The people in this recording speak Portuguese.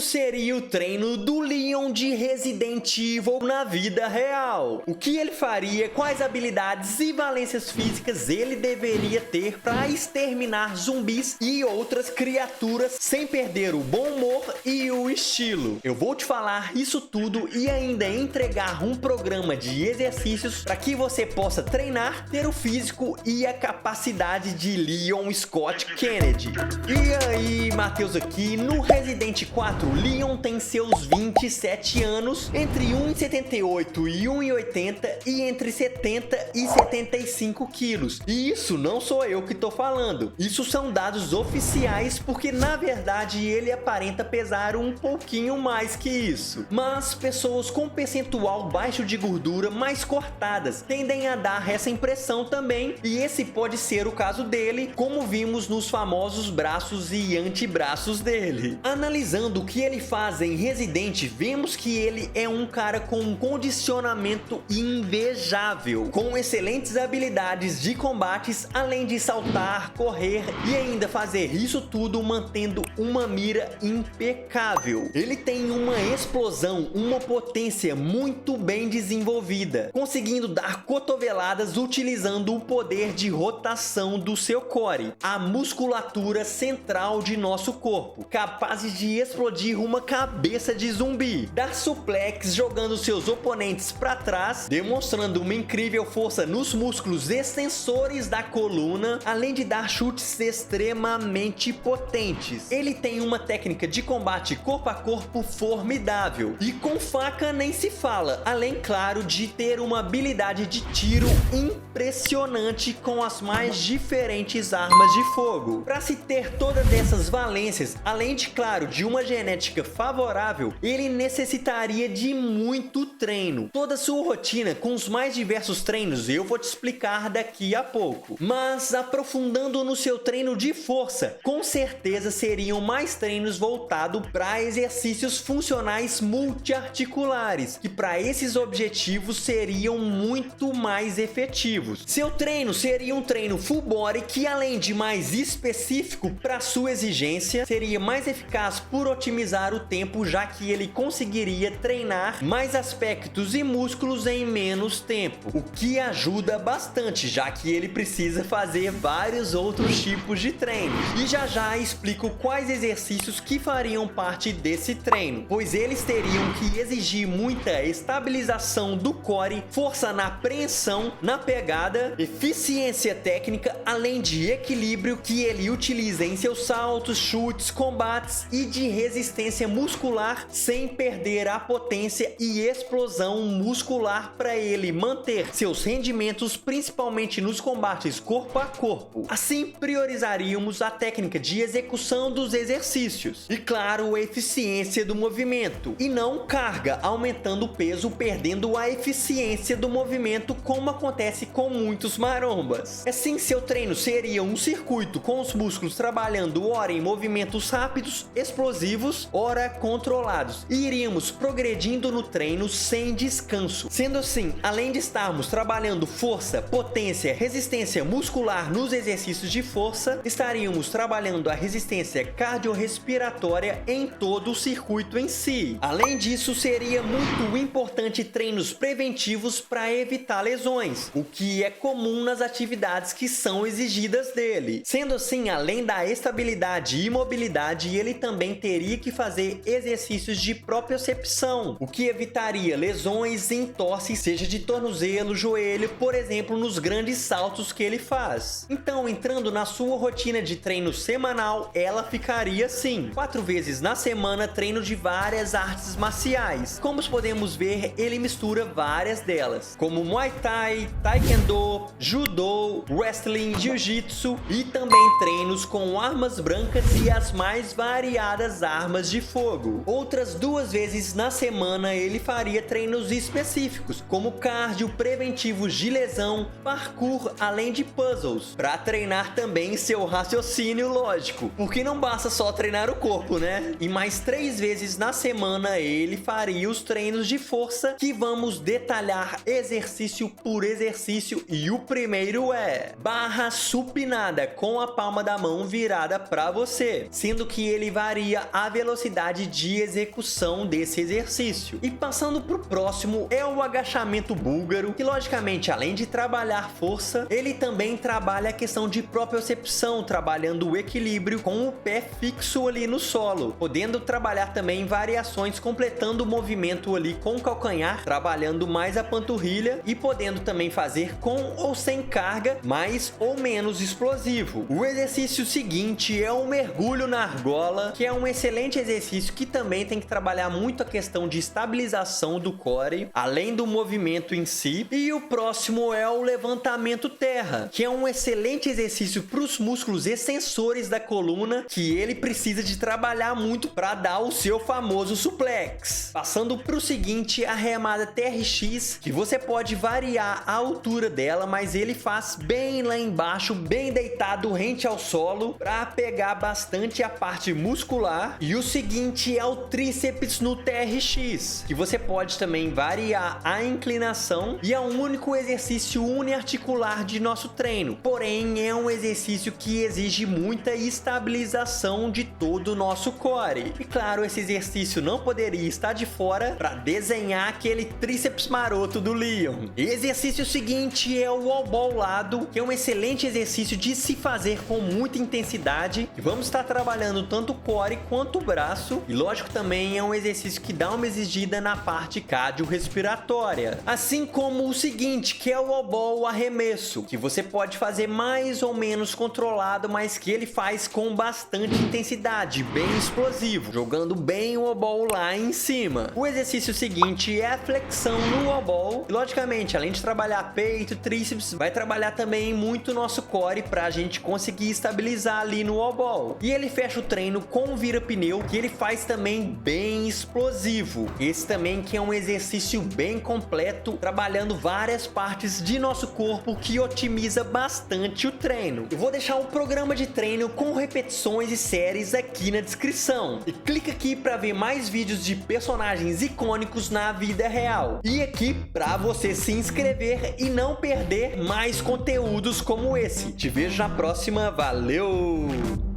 seria o treino do Leon de Resident Evil na vida real? O que ele faria, quais habilidades e valências físicas ele deveria ter para exterminar zumbis e outras criaturas sem perder o bom humor e o estilo? Eu vou te falar isso tudo e ainda entregar um programa de exercícios para que você possa treinar, ter o físico e a capacidade de Leon Scott Kennedy. E aí, Matheus aqui. No Resident 4, Leon tem seus 27 anos, entre 1,78 e 1,80 e entre 70 e 75 quilos. E isso não sou eu que tô falando. Isso são dados oficiais, porque na verdade ele aparenta pesar um pouquinho mais que isso. Mas pessoas com percentual baixo de gordura mais cortadas tendem a dar essa impressão também, e esse pode ser o caso dele, como vimos nos famosos braços e antebraços dele. Analisando o que ele faz em Resident, vemos que ele é um cara com um condicionamento invejável, com excelentes habilidades de combates, além de saltar, correr e ainda fazer isso tudo mantendo uma mira impecável. Ele tem uma explosão, uma potência muito bem desenvolvida, conseguindo dar cotoveladas utilizando o poder de rotação do seu core, a musculatura central de nosso corpo, capazes de explodir uma cabeça de zumbi, dar suplex jogando seus oponentes para trás, demonstrando uma incrível força nos músculos extensores da coluna, além de dar chutes extremamente potentes. Ele tem uma técnica de combate corpo a corpo formidável, e com faca nem se fala, além, claro, de ter uma habilidade de tiro impressionante com as mais diferentes armas de fogo. Para se ter todas essas valências, além de, claro, de uma genética favorável, ele necessitaria de muito treino. Toda sua rotina com os mais diversos treinos eu vou te explicar daqui a pouco. Mas aprofundando no seu treino de força, com certeza seriam mais treinos voltados para exercícios funcionais multiarticulares, que para esses objetivos seriam muito mais efetivos. Seu treino seria um treino full body que, além de mais específico para sua exigência, seria mais eficaz por otimizar o tempo, já que ele conseguiria treinar mais aspectos e músculos em menos tempo, o que ajuda bastante, já que ele precisa fazer vários outros tipos de treino. E já já explico quais exercícios que fariam parte desse treino, pois eles teriam que exigir muita estabilização do core, força na preensão, na pegada, eficiência técnica, além de equilíbrio que ele utiliza em seus saltos, chutes, combates e de resistência muscular, sem perder a potência e explosão muscular para ele manter seus rendimentos, principalmente nos combates corpo a corpo. Assim, priorizaríamos a técnica de execução dos exercícios e, claro, a eficiência do movimento, e não carga, aumentando o peso, perdendo a eficiência do movimento, como acontece com muitos marombas. Assim, seu treino seria um circuito com os músculos trabalhando ora em movimentos rápidos, explosivos, ora controlados, e iríamos progredindo no treino sem descanso. Sendo assim, além de estarmos trabalhando força, potência, resistência muscular nos exercícios de força, estaríamos trabalhando a resistência cardiorrespiratória em todo o circuito em si. Além disso, seria muito importante treinos preventivos para evitar lesões, o que é comum nas atividades que são exigidas dele. Sendo assim, além da estabilidade e mobilidade, ele também teria que fazer exercícios de propriocepção, o que evitaria lesões e entorses, seja de tornozelo, joelho, por exemplo, nos grandes saltos que ele faz. Então, entrando na sua rotina de treino semanal, ela ficaria assim: 4 vezes na semana, treino de várias artes marciais. Como podemos ver, ele mistura várias delas, como Muay Thai, Taekwondo, Judô, Wrestling, Jiu-Jitsu, e também treinos com armas brancas e as mais variadas armas de fogo. Outras 2 vezes na semana ele faria treinos específicos, como cardio, preventivos de lesão, parkour, além de puzzles, para treinar também seu raciocínio lógico, porque não basta só treinar o corpo, né? E mais 3 vezes na semana ele faria os treinos de força, que vamos detalhar exercício por exercício, e o primeiro é barra supinada com a palma da mão virada para você, sendo que ele varia a velocidade velocidade de execução desse exercício. E passando pro próximo é o agachamento búlgaro, que logicamente, além de trabalhar força, ele também trabalha a questão de propriocepção, trabalhando o equilíbrio com o pé fixo ali no solo, podendo trabalhar também variações, completando o movimento ali com o calcanhar, trabalhando mais a panturrilha e podendo também fazer com ou sem carga, mais ou menos explosivo. O exercício seguinte é o mergulho na argola, que é um excelente exercício que também tem que trabalhar muito a questão de estabilização do core, além do movimento em si. E o próximo é o levantamento terra, que é um excelente exercício para os músculos extensores da coluna, que ele precisa de trabalhar muito para dar o seu famoso suplex. Passando para o seguinte, a remada TRX, que você pode variar a altura dela, mas ele faz bem lá embaixo, bem deitado rente ao solo, para pegar bastante a parte muscular. E o seguinte é o tríceps no TRX, que você pode também variar a inclinação, e é um único exercício uniarticular de nosso treino, porém é um exercício que exige muita estabilização de todo o nosso core. E claro, esse exercício não poderia estar de fora para desenhar aquele tríceps maroto do Leon. Exercício seguinte é o wall ball lado, que é um excelente exercício de se fazer com muita intensidade, e vamos estar trabalhando tanto o core quanto o braço, e lógico também é um exercício que dá uma exigida na parte cardiorrespiratória. Assim como o seguinte, que é o wall ball arremesso, que você pode fazer mais ou menos controlado, mas que ele faz com bastante intensidade, bem explosivo, jogando bem o wall ball lá em cima. O exercício seguinte é a flexão no wall ball, e logicamente, além de trabalhar peito, tríceps, vai trabalhar também muito nosso core para a gente conseguir estabilizar ali no wall ball. E ele fecha o treino com o vira-pneu, que ele faz também bem explosivo. Esse também que é um exercício bem completo, trabalhando várias partes de nosso corpo, que otimiza bastante o treino. Eu vou deixar um programa de treino com repetições e séries aqui na descrição. E clica aqui para ver mais vídeos de personagens icônicos na vida real. E aqui para você se inscrever e não perder mais conteúdos como esse. Te vejo na próxima, valeu!